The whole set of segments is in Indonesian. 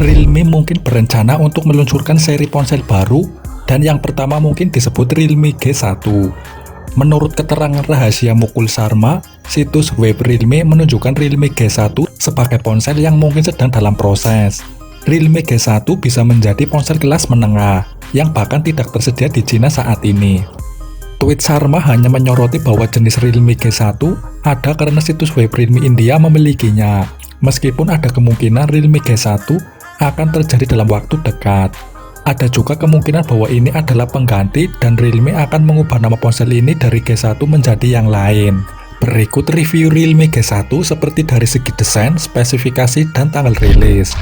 Realme mungkin berencana untuk meluncurkan seri ponsel baru, dan yang pertama mungkin disebut Realme G1. Menurut keterangan rahasia Mukul Sharma, situs web Realme menunjukkan Realme G1 sebagai ponsel yang mungkin sedang dalam proses. Realme G1 bisa menjadi ponsel kelas menengah, yang bahkan tidak tersedia di Cina saat ini. Tweet Sharma hanya menyoroti bahwa jenis Realme G1 ada karena situs web Realme India memilikinya, meskipun ada kemungkinan Realme G1 akan terjadi dalam waktu dekat. Ada juga kemungkinan bahwa ini adalah pengganti dan Realme akan mengubah nama ponsel ini dari G1 menjadi yang lain. Berikut review Realme G1 seperti dari segi desain, spesifikasi, dan tanggal rilis.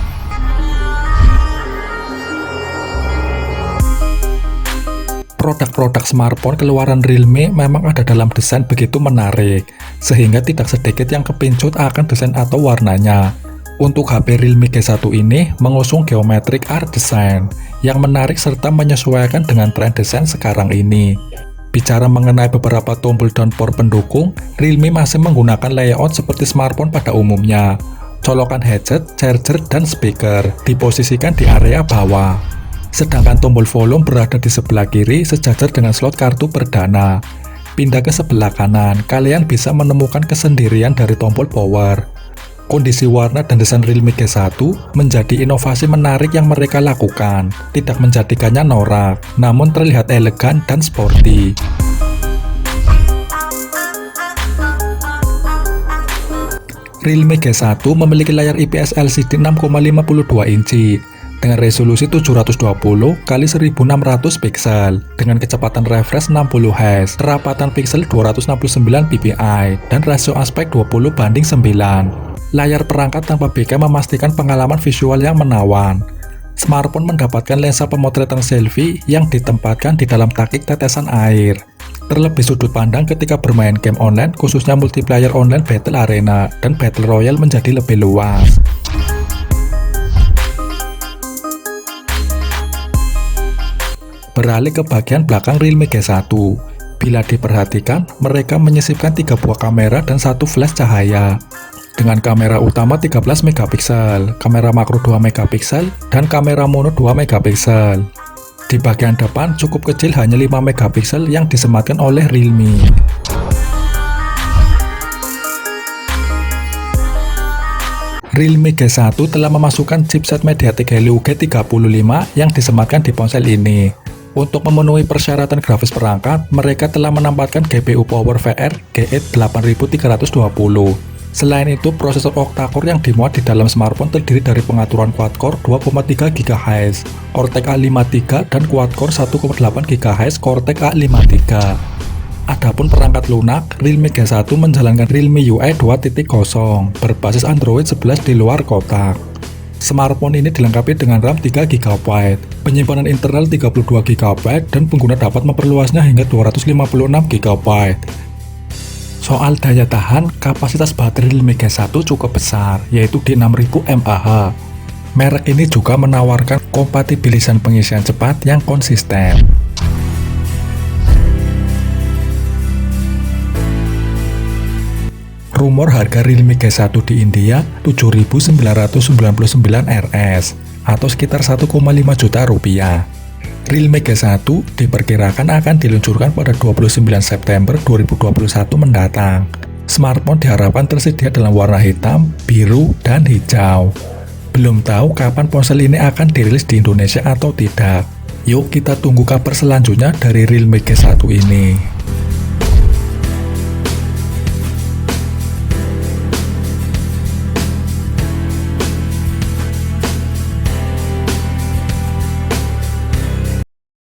Produk-produk smartphone keluaran Realme memang ada dalam desain begitu menarik, sehingga tidak sedikit yang kepincut akan desain atau warnanya. Untuk HP Realme G1 ini mengusung geometric art design yang menarik serta menyesuaikan dengan tren desain sekarang ini. Bicara mengenai beberapa tombol dan port pendukung, Realme masih menggunakan layout seperti smartphone pada umumnya. Colokan headset, charger, dan speaker diposisikan di area bawah. Sedangkan tombol volume berada di sebelah kiri sejajar dengan slot kartu perdana. Pindah ke sebelah kanan, kalian bisa menemukan kesendirian dari tombol power. Kondisi warna dan desain Realme G1 menjadi inovasi menarik yang mereka lakukan, tidak menjadikannya norak, namun terlihat elegan dan sporty. Realme G1 memiliki layar IPS LCD 6,52 inci dengan resolusi 720x1600 pixel dengan kecepatan refresh 60 Hz, kerapatan pixel 269 ppi, dan rasio aspek 20:9. Layar perangkat tanpa BK memastikan pengalaman visual yang menawan. Smartphone mendapatkan lensa pemotretan selfie yang ditempatkan di dalam takik tetesan air. Terlebih sudut pandang ketika bermain game online, khususnya multiplayer online Battle Arena dan Battle Royale menjadi lebih luas. Beralih ke bagian belakang Realme G1. Bila diperhatikan, mereka menyisipkan 3 buah kamera dan 1 flash cahaya. Dengan kamera utama 13 megapiksel, kamera makro 2 megapiksel, dan kamera mono 2 megapiksel. Di bagian depan cukup kecil hanya 5 megapiksel yang disematkan oleh Realme. Realme G1 telah memasukkan chipset MediaTek Helio G35 yang disematkan di ponsel ini. Untuk memenuhi persyaratan grafis perangkat, mereka telah menempatkan GPU PowerVR GE 8320. Selain itu, prosesor octa-core yang dimuat di dalam smartphone terdiri dari pengaturan quad-core 2,3 GHz, Cortex A53, dan quad-core 1,8 GHz Cortex A53. Adapun perangkat lunak, Realme G1 menjalankan Realme UI 2.0 berbasis Android 11 di luar kotak. Smartphone ini dilengkapi dengan RAM 3 GB, penyimpanan internal 32 GB, dan pengguna dapat memperluasnya hingga 256 GB. Soal daya tahan, kapasitas baterai Realme G1 cukup besar, yaitu di 6000 mAh. Merek ini juga menawarkan kompatibilisan pengisian cepat yang konsisten. Rumor harga Realme G1 di India 7.999 Rs atau sekitar 1,5 juta rupiah. Realme G1 diperkirakan akan diluncurkan pada 29 September 2021 mendatang. Smartphone diharapkan tersedia dalam warna hitam, biru, dan hijau. Belum tahu kapan ponsel ini akan dirilis di Indonesia atau tidak. Yuk kita tunggu kabar selanjutnya dari Realme G1 ini.